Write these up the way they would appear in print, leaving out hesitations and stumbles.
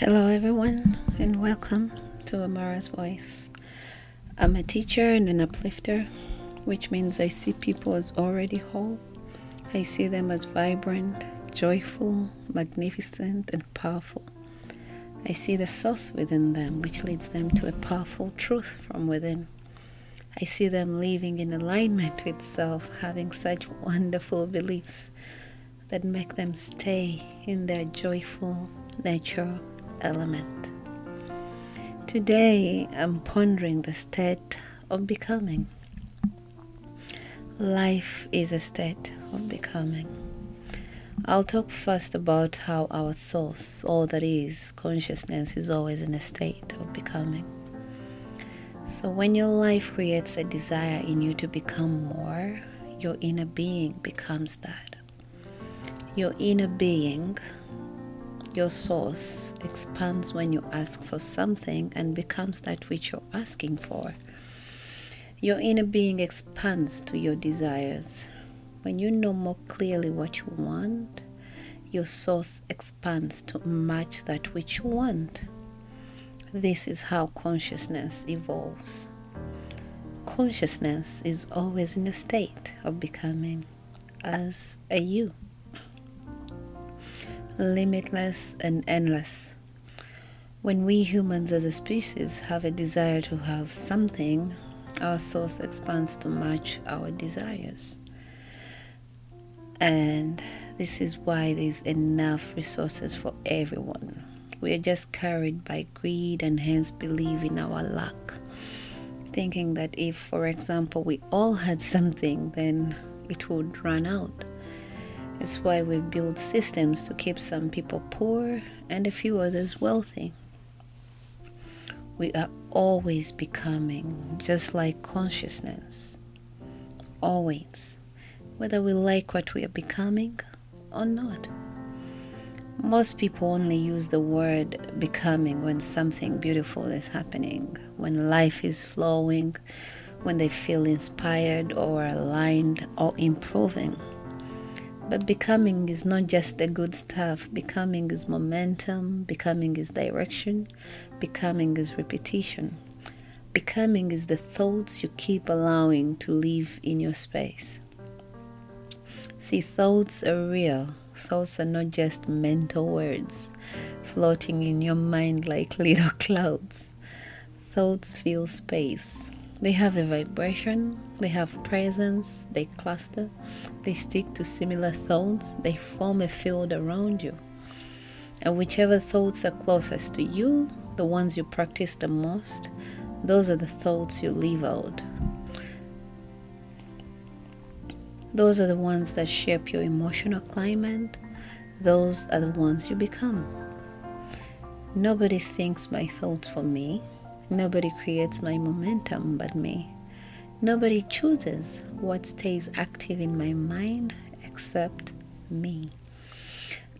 Hello, everyone, and welcome to Amara's Voice. I'm a teacher and an uplifter, which means I see people as already whole. I see them as vibrant, joyful, magnificent, and powerful. I see the source within them, which leads them to a powerful truth from within. I see them living in alignment with self, having such wonderful beliefs that make them stay in their joyful natural element. Today, I'm pondering the state of becoming. Life is a state of becoming. I'll talk first about how our source, all that is, consciousness, is always in a state of becoming. So when your life creates a desire in you to become more, your inner being becomes that. Your inner being, your source, expands when you ask for something and becomes that which you're asking for. Your inner being expands to your desires. When you know more clearly what you want, your source expands to match that which you want. This is how consciousness evolves. Consciousness is always in a state of becoming as a you. Limitless and endless. When we humans as a species have a desire to have something, our source expands to match our desires. And this is why there's enough resources for everyone. We are just carried by greed and hence believe in our lack, thinking that if, for example, we all had something, then it would run out. It's why we build systems to keep some people poor and a few others wealthy. We are always becoming, just like consciousness. Always. Whether we like what we are becoming or not. Most people only use the word becoming when something beautiful is happening, when life is flowing, when they feel inspired or aligned or improving. But becoming is not just the good stuff. Becoming is momentum. Becoming is direction. Becoming is repetition. Becoming is the thoughts you keep allowing to live in your space. See, thoughts are real. Thoughts are not just mental words floating in your mind like little clouds. Thoughts fill space. They have a vibration, they have presence, they cluster, they stick to similar thoughts, they form a field around you. And whichever thoughts are closest to you, the ones you practice the most, those are the thoughts you live out. Those are the ones that shape your emotional climate. Those are the ones you become. Nobody thinks my thoughts for me. Nobody creates my momentum but me. Nobody chooses what stays active in my mind except me.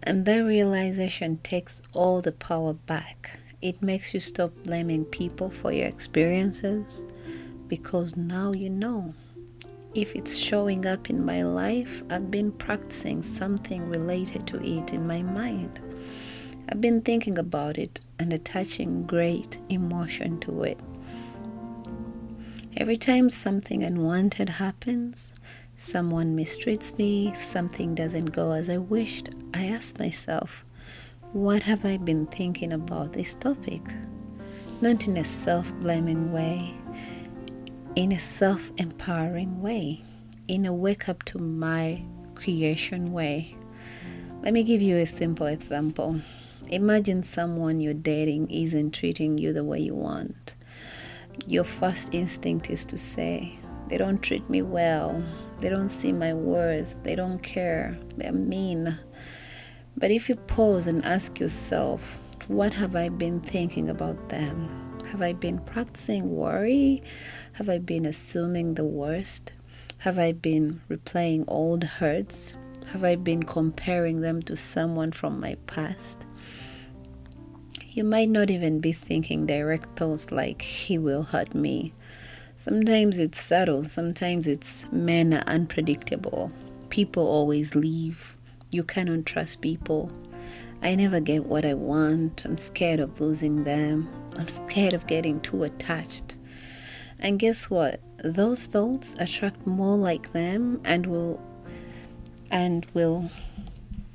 And that realization takes all the power back. It makes you stop blaming people for your experiences because now you know. If it's showing up in my life, I've been practicing something related to it in my mind. I've been thinking about it and attaching great emotion to it. Every time something unwanted happens, someone mistreats me, something doesn't go as I wished, I ask myself, what have I been thinking about this topic? Not in a self-blaming way, in a self-empowering way, in a wake up to my creation way. Let me give you a simple example. Imagine someone you're dating isn't treating you the way you want. Your first instinct is to say, they don't treat me well, they don't see my worth, they don't care, they're mean. But if you pause and ask yourself, what have I been thinking about them? Have I been practicing worry? Have I been assuming the worst? Have I been replaying old hurts? Have I been comparing them to someone from my past? You might not even be thinking direct thoughts like, he will hurt me. Sometimes it's subtle. Sometimes it's men are unpredictable. People always leave. You cannot trust people. I never get what I want. I'm scared of losing them. I'm scared of getting too attached. And guess what? Those thoughts attract more like them and will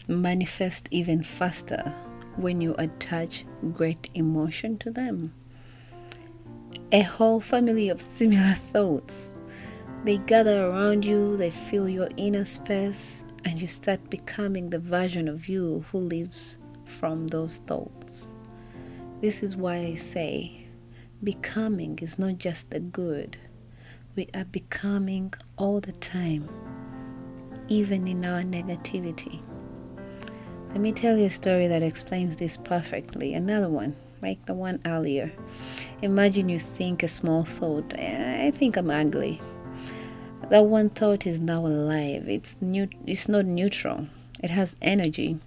manifest even faster when you attach great emotion to them. A whole family of similar thoughts. They gather around you, they fill your inner space, and you start becoming the version of you who lives from those thoughts. This is why I say becoming is not just the good. We are becoming all the time, even in our negativity. Let me tell you a story that explains this perfectly. Another one, like the one earlier. Imagine you think a small thought, I think I'm ugly. That one thought is now alive. It's not neutral. It has energy.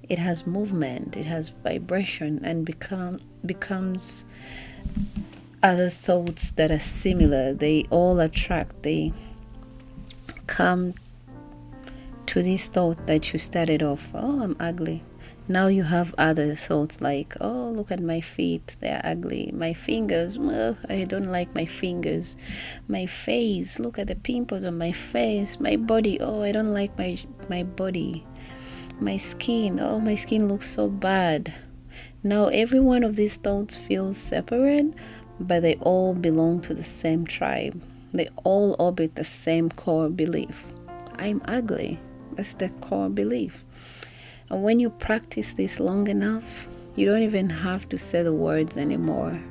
It has movement. It has vibration, and becomes other thoughts that are similar. They all attract. They come to this thought that you started off. Oh, I'm ugly. Now you have other thoughts like, oh, look at my feet, they're ugly. My fingers, well, I don't like my fingers. My face, look at the pimples on my face. My body, oh, I don't like my body. My skin, oh, my skin looks so bad. Now every one of these thoughts feels separate, but they all belong to the same tribe. They all orbit the same core belief. I'm ugly. That's the core belief. And when you practice this long enough, you don't even have to say the words anymore.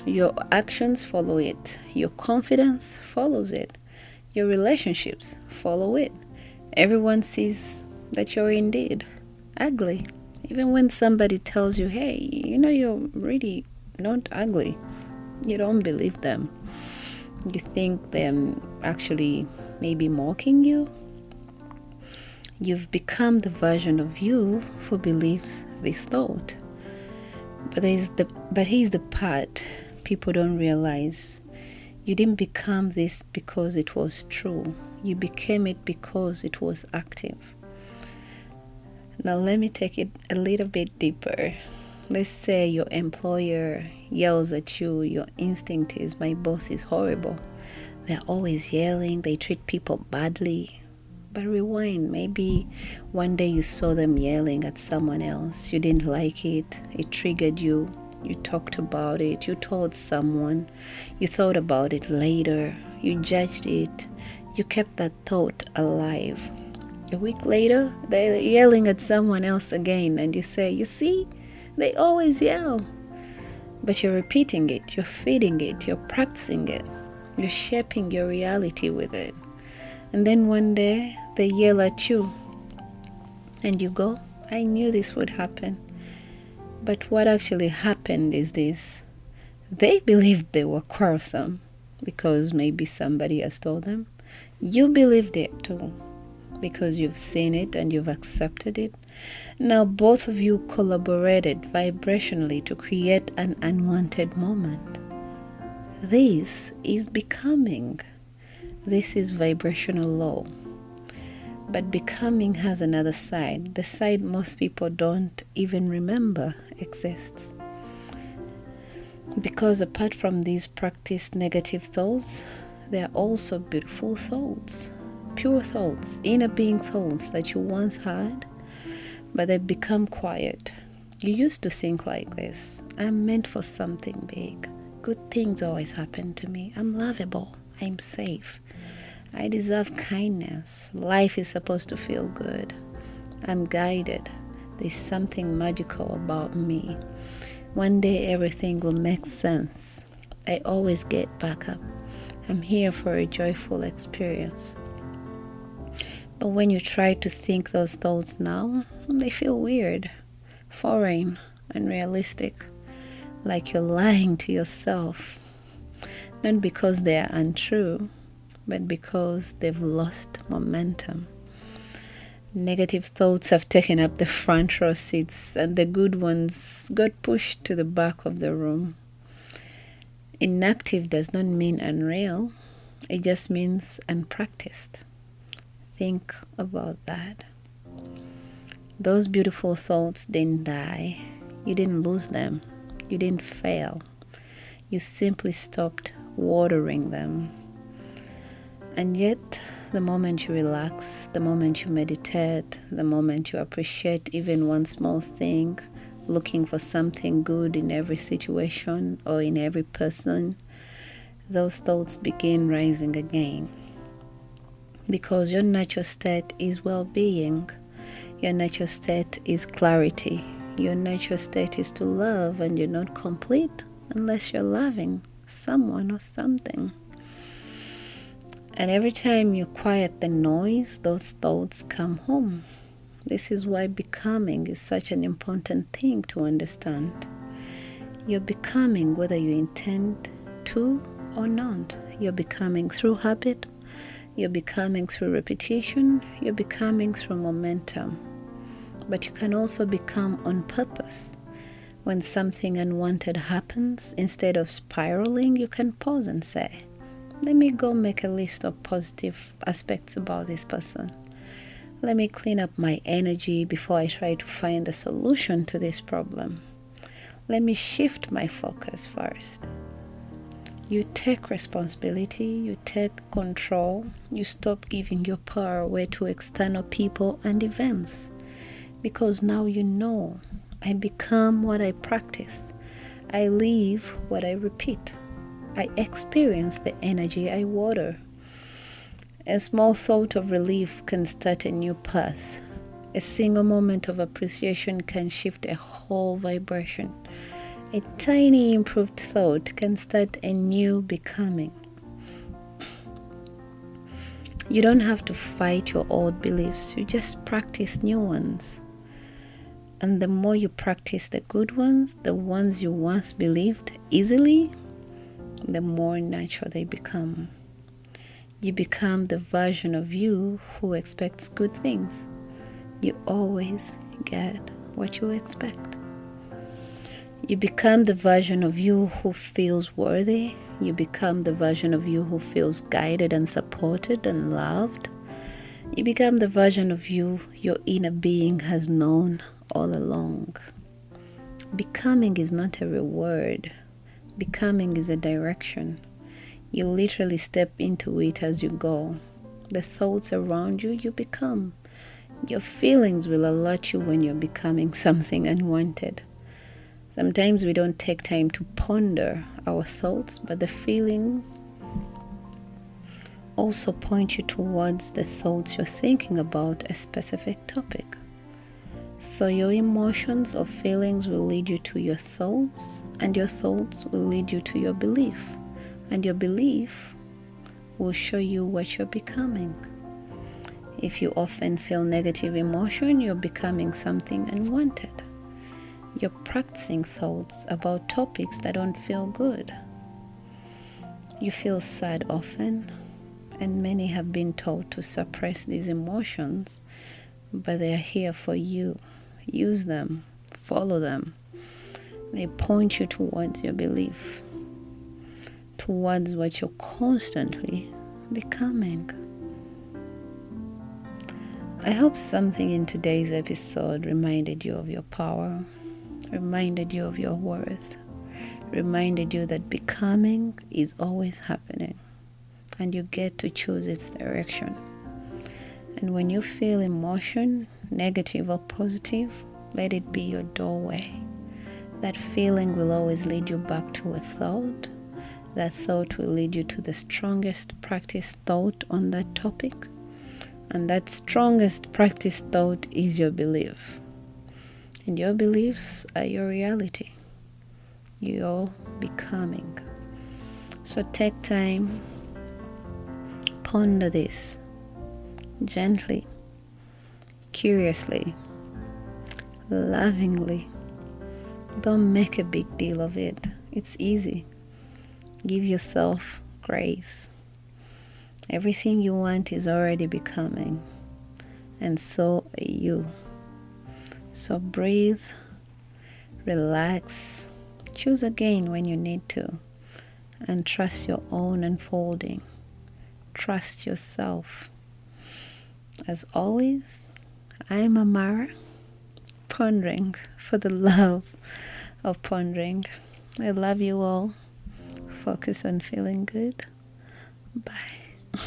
Your actions follow it. Your confidence follows it. Your relationships follow it. Everyone sees that you're indeed ugly. Even when somebody tells you, hey, you're really not ugly, you don't believe them. You think they're actually maybe mocking you. You've become the version of you who believes this thought. But here's the part people don't realize. You didn't become this because it was true. You became it because it was active. Now let me take it a little bit deeper. Let's say your employer yells at you. Your instinct is, my boss is horrible. They're always yelling. They treat people badly. But rewind, maybe one day you saw them yelling at someone else. You didn't like it. It triggered you. You talked about it. You told someone. You thought about it later. You judged it. You kept that thought alive. A week later, they're yelling at someone else again, and you say, you see, they always yell. But you're repeating it. You're feeding it. You're practicing it. You're shaping your reality with it. And then one day they yell at you and you go, I knew this would happen. But what actually happened is this. They believed they were quarrelsome because maybe somebody has told them. You believed it too because you've seen it and you've accepted it. Now both of you collaborated vibrationally to create an unwanted moment. This is becoming. This is vibrational law. But becoming has another side. The side most people don't even remember exists. Because apart from these practiced negative thoughts, there are also beautiful thoughts, pure thoughts, inner being thoughts that you once had, but they've become quiet. You used to think like this. I'm meant for something big. Good things always happen to me. I'm lovable. I'm safe. I deserve kindness. Life is supposed to feel good. I'm guided. There's something magical about me. One day everything will make sense. I always get back up. I'm here for a joyful experience. But when you try to think those thoughts now, they feel weird, foreign, unrealistic, like you're lying to yourself. Not because they are untrue, but because they've lost momentum. Negative thoughts have taken up the front row seats, and the good ones got pushed to the back of the room. Inactive does not mean unreal. It just means unpracticed. Think about that. Those beautiful thoughts didn't die. You didn't lose them. You didn't fail. You simply stopped watering them. And yet, the moment you relax, the moment you meditate, the moment you appreciate even one small thing, looking for something good in every situation or in every person, those thoughts begin rising again. Because your natural state is well-being. Your natural state is clarity. Your natural state is to love, and you're not complete unless you're loving someone or something. And every time you quiet the noise, those thoughts come home. This is why becoming is such an important thing to understand. You're becoming whether you intend to or not. You're becoming through habit. You're becoming through repetition. You're becoming through momentum. But you can also become on purpose. When something unwanted happens, instead of spiraling, you can pause and say, let me go make a list of positive aspects about this person. Let me clean up my energy before I try to find the solution to this problem. Let me shift my focus first. You take responsibility, you take control, you stop giving your power away to external people and events. Because now you know, I become what I practice. I live what I repeat. I experience the energy I water. A small thought of relief can start a new path. A single moment of appreciation can shift a whole vibration. A tiny improved thought can start a new becoming. You don't have to fight your old beliefs, you just practice new ones. And the more you practice the good ones, the ones you once believed easily, the more natural they become. You become the version of you who expects good things. You always get what you expect. You become the version of you who feels worthy. You become the version of you who feels guided and supported and loved. You become the version of you your inner being has known all along. Becoming is not a reward. Becoming is a direction. You literally step into it as you go. The thoughts around you, you become. Your feelings will alert you when you're becoming something unwanted. Sometimes we don't take time to ponder our thoughts, but the feelings also point you towards the thoughts you're thinking about a specific topic. So your emotions or feelings will lead you to your thoughts, and your thoughts will lead you to your belief, and your belief will show you what you're becoming. If you often feel negative emotion, you're becoming something unwanted. You're practicing thoughts about topics that don't feel good. You feel sad often, and many have been taught to suppress these emotions, but they are here for you. Use them, follow them. They point you towards your belief, towards what you're constantly becoming. I hope something in today's episode reminded you of your power, reminded you of your worth, reminded you that becoming is always happening, and you get to choose its direction. And when you feel emotion, negative or positive, let it be your doorway. That feeling will always lead you back to a thought. That thought will lead you to the strongest practiced thought on that topic. And that strongest practiced thought is your belief. And your beliefs are your reality. You're becoming. So take time, ponder this gently, curiously, lovingly. Don't make a big deal of it. It's easy. Give yourself grace. Everything you want is already becoming, and so are you. So breathe, relax, choose again when you need to, and trust your own unfolding. Trust yourself. As always, I'm Amara, pondering, for the love of pondering. I love you all. Focus on feeling good. Bye.